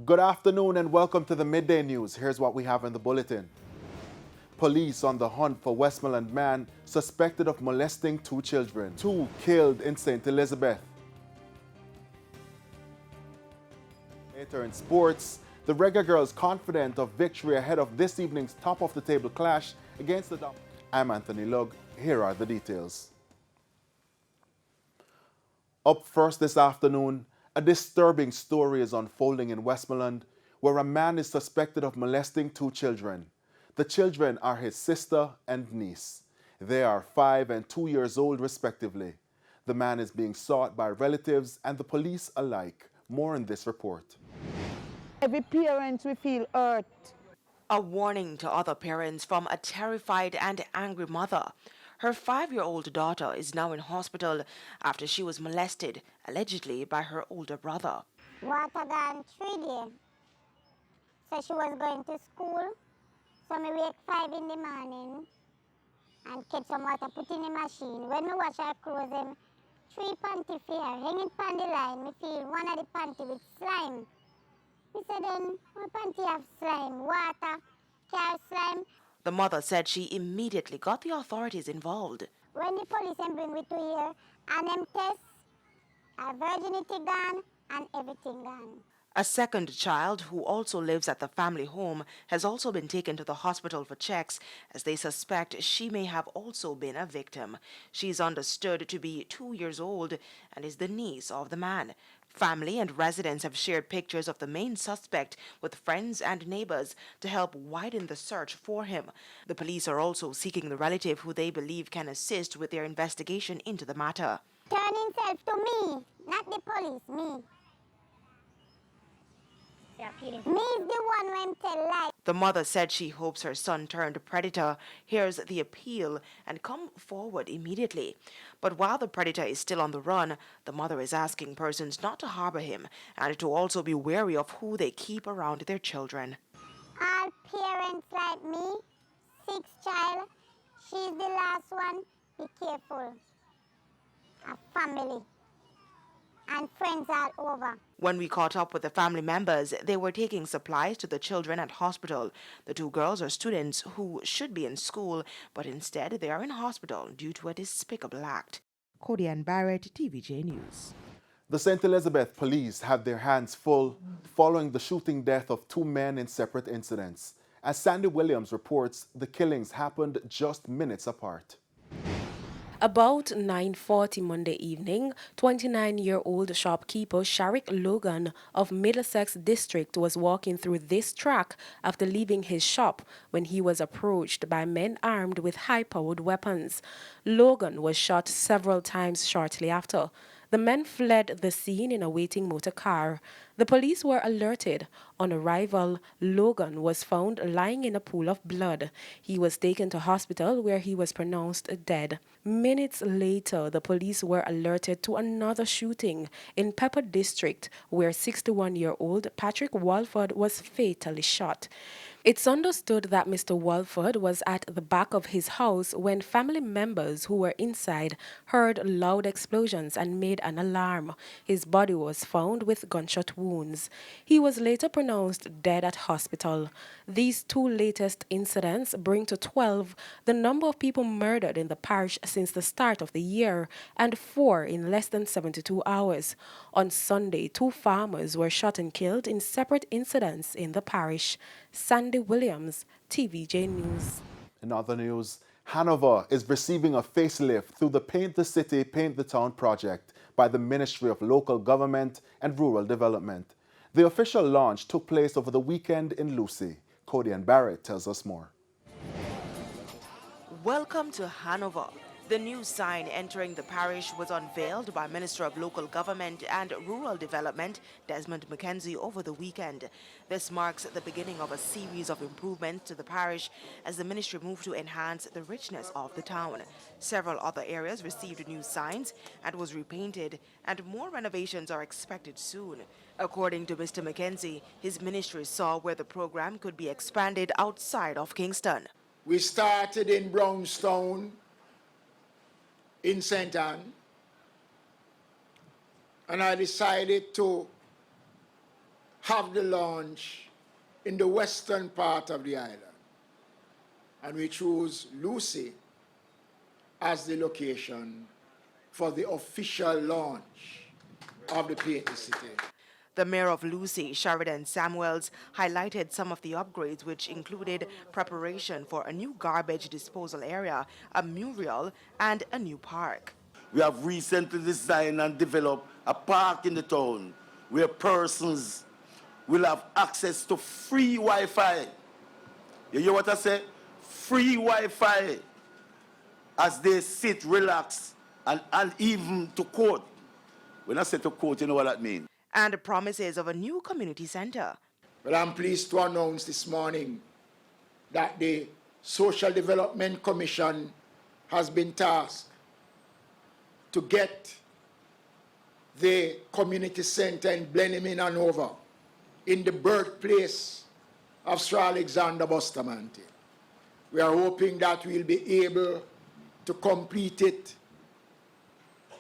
Good afternoon and welcome to the Midday News. Here's what we have in the bulletin. Police on the hunt for Westmoreland man suspected of molesting 2 children. 2 killed in St. Elizabeth. Later in sports, the Reggae girls confident of victory ahead of this evening's top-of-the-table clash against the I'm Anthony Lugg. Here are the details. Up first this afternoon, a disturbing story is unfolding in Westmoreland where a man is suspected of molesting 2 children. The children are his sister and niece. They are 5 and 2 years old respectively. The man is being sought by relatives and the police alike. More in this report. Every parent will feel hurt. A warning to other parents from a terrified and angry mother. Her 5-year-old daughter is now in hospital after she was molested, allegedly by her older brother. Water gone 3 days. So she was going to school. So me wake 5 in the morning and catch some water, put in the machine. When me wash her clothes, 3 panty for her. Hanging pan the line, me feel one of the panty with slime. Me said then, my panty have slime, water, car slime. The mother said she immediately got the authorities involved. When the police bring me to here, and them test, our virginity gone and everything gone. A second child, who also lives at the family home, has also been taken to the hospital for checks as they suspect she may have also been a victim. She is understood to be 2 years old and is the niece of the man. Family and residents have shared pictures of the main suspect with friends and neighbors to help widen the search for him. The police are also seeking the relative who they believe can assist with their investigation into the matter. Turn himself to me, not the police, me. Me is the one when tell lie. The mother said she hopes her son turned predator hears the appeal and come forward immediately. But while the predator is still on the run, the mother is asking persons not to harbor him and to also be wary of who they keep around their children. All parents like me, 6 child, she's the last one, be careful. A family and friends all over. When we caught up with the family members, they were taking supplies to the children at hospital. The 2 girls are students who should be in school, but instead they are in hospital due to a despicable act. Cody and Barrett, TVJ News. The St. Elizabeth police have their hands full following the shooting death of 2 men in separate incidents. As Sandy Williams reports, the killings happened just minutes apart. About 9:40 Monday evening, 29-year-old shopkeeper Sharik Logan of Middlesex District was walking through this track after leaving his shop when he was approached by men armed with high-powered weapons. Logan was shot several times shortly after. The men fled the scene in a waiting motor car. The police were alerted. On arrival, Logan was found lying in a pool of blood. He was taken to hospital where he was pronounced dead. Minutes later, the police were alerted to another shooting in Pepper District where 61-year-old Patrick Walford was fatally shot. It's understood that Mr. Walford was at the back of his house when family members who were inside heard loud explosions and made an alarm. His body was found with gunshot wounds. He was later pronounced dead at hospital. These 2 latest incidents bring to 12 the number of people murdered in the parish since the start of the year, and 4 in less than 72 hours. On Sunday, 2 farmers were shot and killed in separate incidents in the parish. Sandy Williams, TVJ News. In other news, Hanover is receiving a facelift through the Paint the City, Paint the Town project by the Ministry of Local Government and Rural Development. The official launch took place over the weekend in Lucy. Cody and Barrett tells us more. Welcome to Hanover. The new sign entering the parish was unveiled by Minister of Local Government and Rural Development, Desmond McKenzie, over the weekend. This marks the beginning of a series of improvements to the parish as the ministry moved to enhance the richness of the town. Several other areas received new signs and was repainted, and more renovations are expected soon. According to Mr. McKenzie, his ministry saw where the program could be expanded outside of Kingston. We started in Brownstown, in St. Anne, and I decided to have the launch in the western part of the island. And we chose Lucy as the location for the official launch of the Painted City. The mayor of Lucy, Sheridan Samuels, highlighted some of the upgrades, which included preparation for a new garbage disposal area, a mural, and a new park. We have recently designed and developed a park in the town where persons will have access to free Wi-Fi. You hear what I say? Free Wi-Fi as they sit, relax, and even to quote. When I say to quote, you know what that means? And promises of a new community center. Well, I'm pleased to announce this morning that the Social Development Commission has been tasked to get the community center in Blenheim and Hanover, in the birthplace of Sir Alexander Bustamante. We are hoping that we'll be able to complete it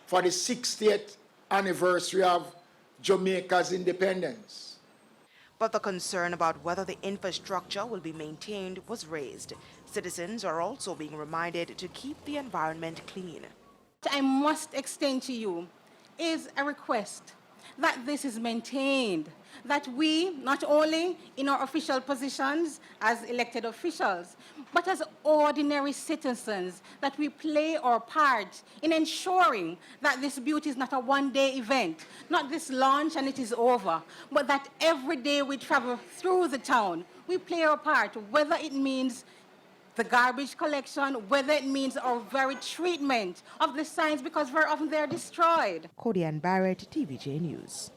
for the 60th anniversary of Jamaica's independence. But the concern about whether the infrastructure will be maintained was raised. Citizens are also being reminded to keep the environment clean. I must extend to you is a request that this is maintained, that we, not only in our official positions as elected officials, but as ordinary citizens, that we play our part in ensuring that this beauty is not a one-day event, not this launch and it is over, but that every day we travel through the town, we play our part, whether it means the garbage collection, whether it means our very treatment of the signs, because very often they're destroyed. Cody Barrett, TVJ News.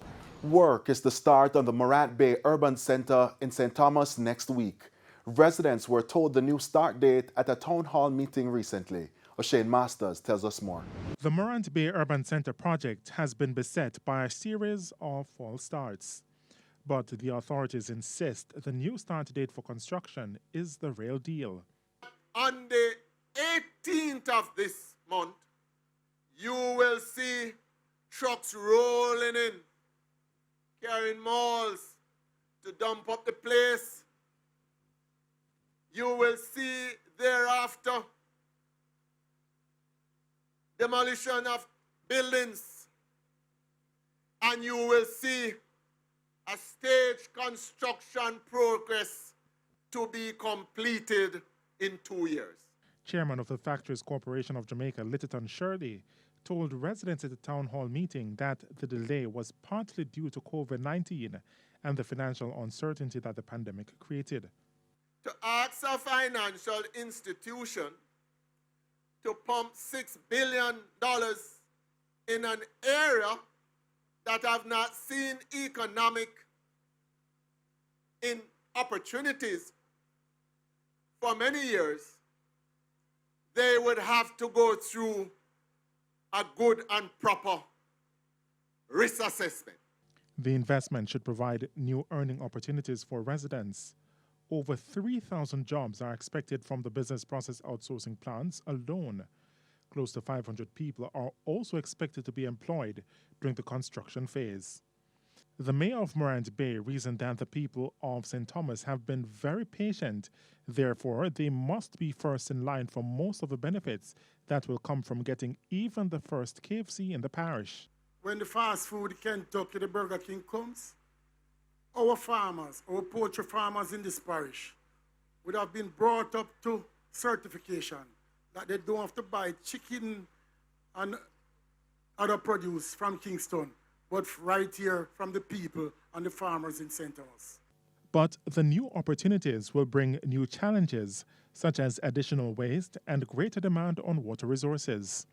Work is to start on the Morant Bay Urban Center in St. Thomas next week. Residents were told the new start date at a town hall meeting recently. O'Shane Masters tells us more. The Morant Bay Urban Center project has been beset by a series of false starts. But the authorities insist the new start date for construction is the real deal. On the 18th of this month, you will see trucks rolling in, carrying malls to dump up the place. You will see thereafter demolition of buildings, and you will see a stage construction progress to be completed in 2 years. Chairman of the Factories Corporation of Jamaica, Littleton Shirley, told residents at the town hall meeting that the delay was partly due to COVID-19 and the financial uncertainty that the pandemic created. To ask a financial institution to pump $6 billion in an area that have not seen economic opportunities for many years, they would have to go through a good and proper risk assessment. The investment should provide new earning opportunities for residents. Over 3,000 jobs are expected from the business process outsourcing plants alone. Close to 500 people are also expected to be employed during the construction phase. The mayor of Morant Bay reasoned that the people of St. Thomas have been very patient. Therefore, they must be first in line for most of the benefits that will come from getting even the first KFC in the parish. When the fast food Kentucky, the Burger King comes, our farmers, our poultry farmers in this parish would have been brought up to certification that they don't have to buy chicken and other produce from Kingston, but right here from the people and the farmers in St. Thomas. But the new opportunities will bring new challenges, such as additional waste and greater demand on water resources.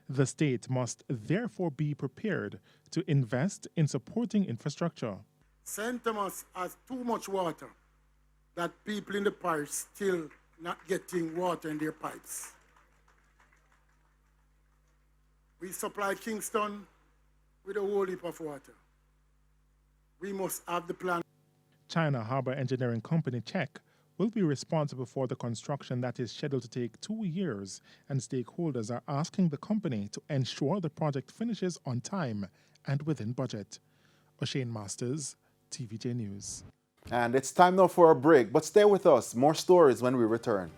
The state must therefore be prepared to invest in supporting infrastructure. St. Thomas has too much water that people in the parish still not getting water in their pipes. We supply Kingston with a whole heap of water. We must have the plan. China Harbour Engineering Company, CHEC, will be responsible for the construction that is scheduled to take 2 years, and stakeholders are asking the company to ensure the project finishes on time and within budget. O'Shane Masters, TVJ News. And it's time now for a break, but stay with us. More stories when we return.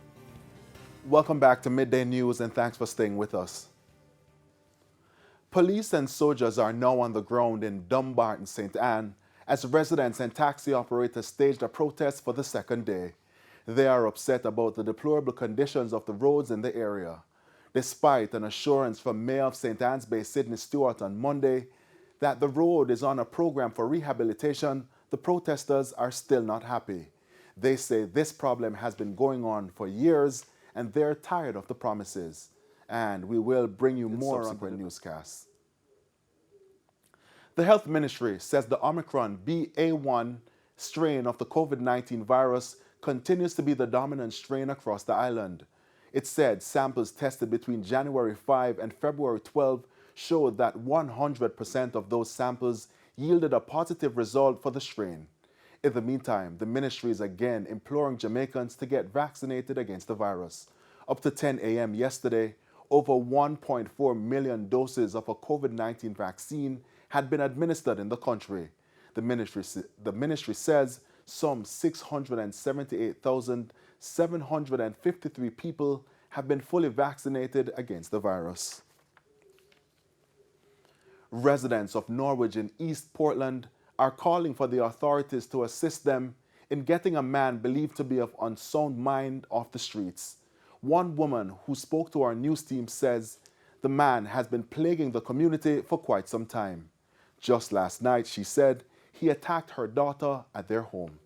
Welcome back to Midday News and thanks for staying with us. Police and soldiers are now on the ground in Dumbarton, St. Anne, as residents and taxi operators staged a protest for the second day. They are upset about the deplorable conditions of the roads in the area. Despite an assurance from Mayor of St. Anne's Bay, Sidney Stewart, on Monday, that the road is on a program for rehabilitation, the protesters are still not happy. They say this problem has been going on for years and they're tired of the promises. And we will bring you more on the newscast. The Health Ministry says the Omicron BA1 strain of the COVID-19 virus continues to be the dominant strain across the island. It said samples tested between January 5 and February 12 showed that 100% of those samples yielded a positive result for the strain. In the meantime, the ministry is again imploring Jamaicans to get vaccinated against the virus. Up to 10 a.m. yesterday, over 1.4 million doses of a COVID-19 vaccine had been administered in the country. The ministry says some 678,753 people have been fully vaccinated against the virus. Residents of Norwich in East Portland are calling for the authorities to assist them in getting a man believed to be of unsound mind off the streets. One woman who spoke to our news team says the man has been plaguing the community for quite some time. Just last night, she said, he attacked her daughter at their home.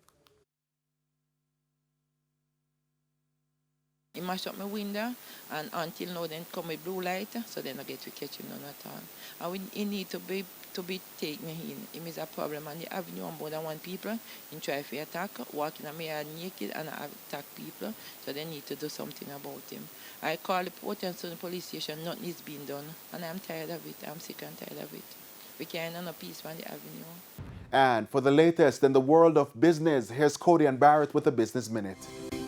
He mashed up my window, and until now, then come with blue light, so then I get to catch him none at all. And he need to be taken in. Him is a problem, and the avenue on more than one people. He try to attack, walking on me yard naked, and attack people. So they need to do something about him. I call the Port and Stone police station. Nothing is being done, and I'm tired of it. I'm sick and tired of it. We can't have no peace on the avenue. And for the latest in the world of business, here's Cody and Barrett with a Business Minute.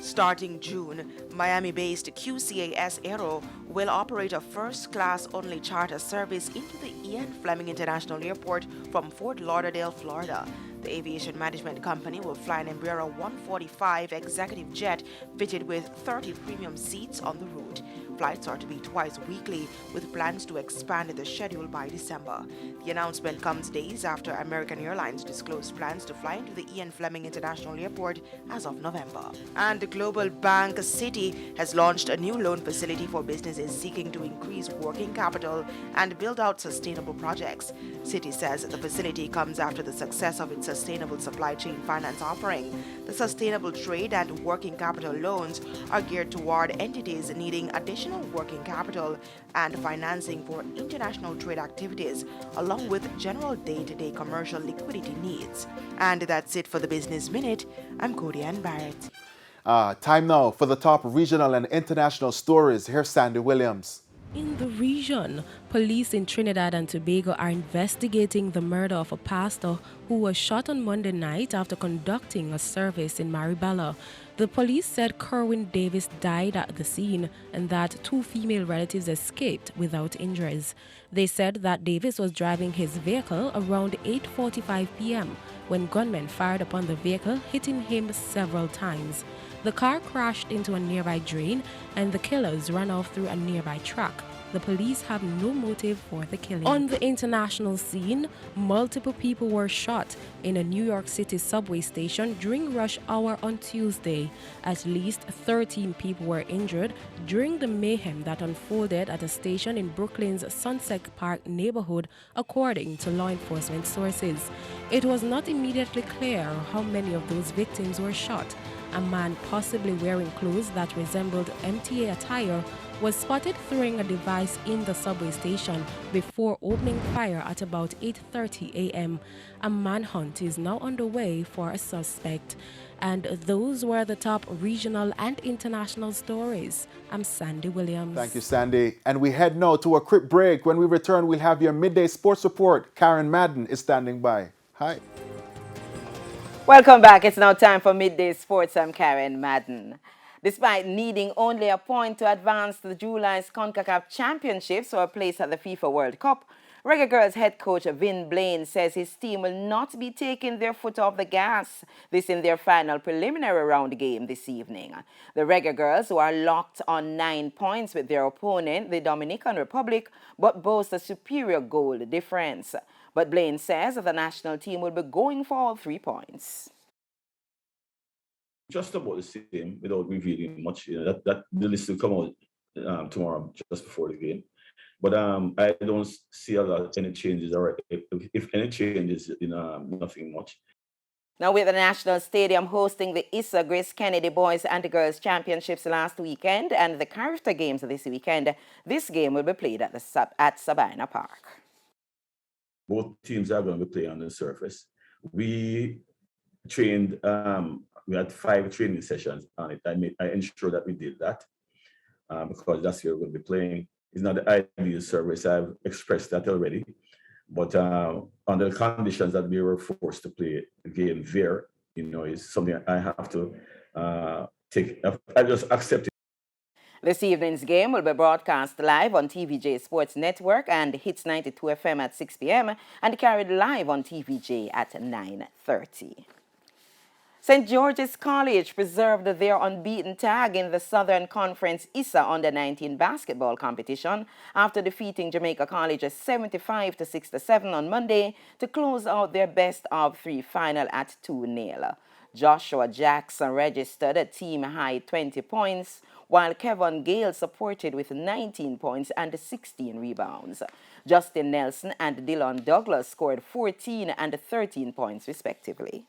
Starting June, Miami-based QCAS Aero will operate a first-class only charter service into the Ian Fleming International Airport from Fort Lauderdale, Florida. The aviation management company will fly an Embraer 145 executive jet fitted with 30 premium seats on the route. Flights are to be twice weekly, with plans to expand the schedule by December. The announcement comes days after American Airlines disclosed plans to fly into the Ian Fleming International Airport as of November. And the global bank Citi has launched a new loan facility for businesses seeking to increase working capital and build out sustainable projects. Citi says the facility comes after the success of its sustainable supply chain finance offering. The sustainable trade and working capital loans are geared toward entities needing additional working capital and financing for international trade activities, along with general day-to-day commercial liquidity needs. And that's it for the Business Minute. I'm Cody Ann Barrett. Time now for the top regional and international stories. Here's Sandy Williams. In the region, police in Trinidad and Tobago are investigating the murder of a pastor who was shot on Monday night after conducting a service in Maribela. The police said Kerwin Davis died at the scene and that 2 female relatives escaped without injuries. They said that Davis was driving his vehicle around 8:45 p.m. when gunmen fired upon the vehicle, hitting him several times. The car crashed into a nearby drain and the killers ran off through a nearby truck. The police have no motive for the killing. On the international scene, multiple people were shot in a New York City subway station during rush hour on Tuesday. At least 13 people were injured during the mayhem that unfolded at a station in Brooklyn's Sunset Park neighborhood, according to law enforcement sources. It was not immediately clear how many of those victims were shot. A man possibly wearing clothes that resembled MTA attire was spotted throwing a device in the subway station before opening fire at about 8:30 a.m. A manhunt is now underway for a suspect. And those were the top regional and international stories. I'm Sandy Williams. Thank you, Sandy. And we head now to a quick break. When we return, we'll have your Midday Sports Report. Karen Madden is standing by. Hi. Welcome back. It's now time for Midday Sports. I'm Karen Madden. Despite needing only a point to advance to July's CONCACAF Championships or a place at the FIFA World Cup, Reggae Girls head coach Vin Blaine says his team will not be taking their foot off the gas. This in their final preliminary round game this evening. The Reggae Girls, who are locked on 9 points with their opponent, the Dominican Republic, but boast a superior goal difference. But Blaine says the national team will be going for all 3 points. Just about the same, without revealing much. That the list will come out tomorrow, just before the game. But I don't see any changes, or if any changes, nothing much. Now, with the National Stadium hosting the Issa Grace Kennedy Boys and Girls Championships last weekend and the Character Games this weekend, this game will be played at Sabina Park. Both teams are going to be playing on the surface. We trained. We had 5 training sessions on it. I ensured that we did that because that's where we're going to be playing. It's not the ideal service. I've expressed that already. But under the conditions that we were forced to play the game there, is something I have to take. I just accept it. This evening's game will be broadcast live on TVJ Sports Network and Hits 92 FM at 6 p.m. and carried live on TVJ at 9:30. St. George's College preserved their unbeaten tag in the Southern Conference ISA Under-19 basketball competition after defeating Jamaica College 75-67 on Monday to close out their best-of-3 final at 2-0. Joshua Jackson registered a team-high 20 points, while Kevin Gale supported with 19 points and 16 rebounds. Justin Nelson and Dylan Douglas scored 14 and 13 points respectively.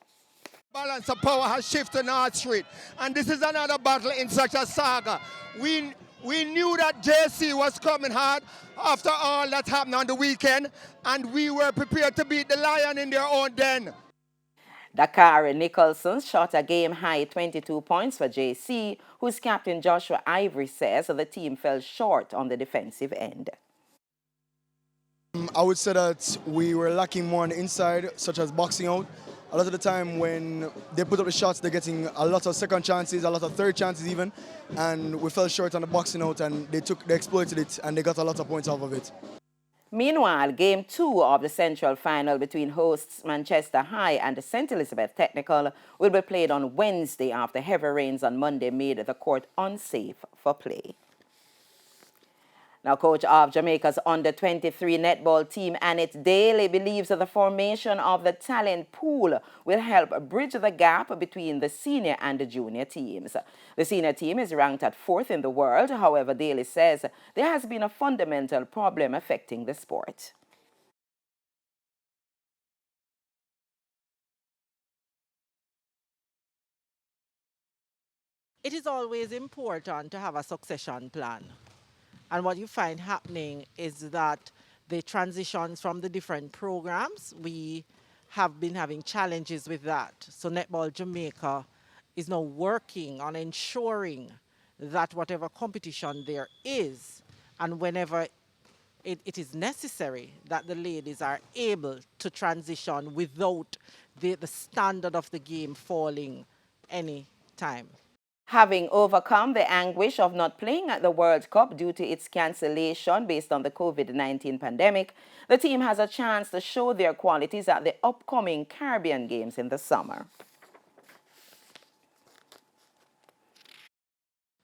Balance of power has shifted to North Street, and this is another battle in such a saga. We knew that JC was coming hard after all that happened on the weekend, and we were prepared to beat the Lion in their own den. Dakari Nicholson shot a game-high 22 points for JC, whose captain Joshua Ivory says the team fell short on the defensive end. I would say that we were lacking more on the inside, such as boxing out. A lot of the time when they put up the shots, they're getting a lot of second chances, a lot of third chances even, and we fell short on the boxing out, and they exploited it, and they got a lot of points off of it. Meanwhile, Game 2 of the Central Final between hosts Manchester High and St. Elizabeth Technical will be played on Wednesday after heavy rains on Monday made the court unsafe for play. Now, coach of Jamaica's under-23 netball team, Annette Daly, believes that the formation of the talent pool will help bridge the gap between the senior and the junior teams. The senior team is ranked at 4th in the world. However, Daly says there has been a fundamental problem affecting the sport. It is always important to have a succession plan. And what you find happening is that the transitions from the different programs, we have been having challenges with that. So Netball Jamaica is now working on ensuring that whatever competition there is, and whenever it is necessary, that the ladies are able to transition without the standard of the game falling any time. Having overcome the anguish of not playing at the World Cup due to its cancellation based on the COVID-19 pandemic, the team has a chance to show their qualities at the upcoming Caribbean Games in the summer.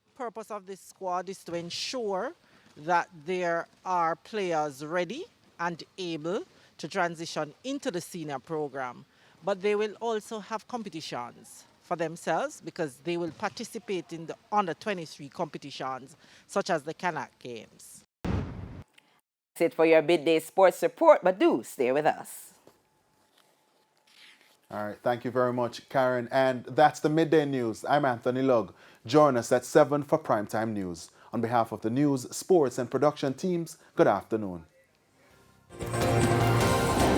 The purpose of this squad is to ensure that there are players ready and able to transition into the senior program, but they will also have competitions for themselves because they will participate in the under-23 competitions such as the Canac Games. That's it for your Midday Sports report, but do stay with us. All right, thank you very much, Karen. And that's the Midday News. I'm Anthony Lugg. Join us at 7 for Primetime News. On behalf of the news, sports, and production teams, good afternoon.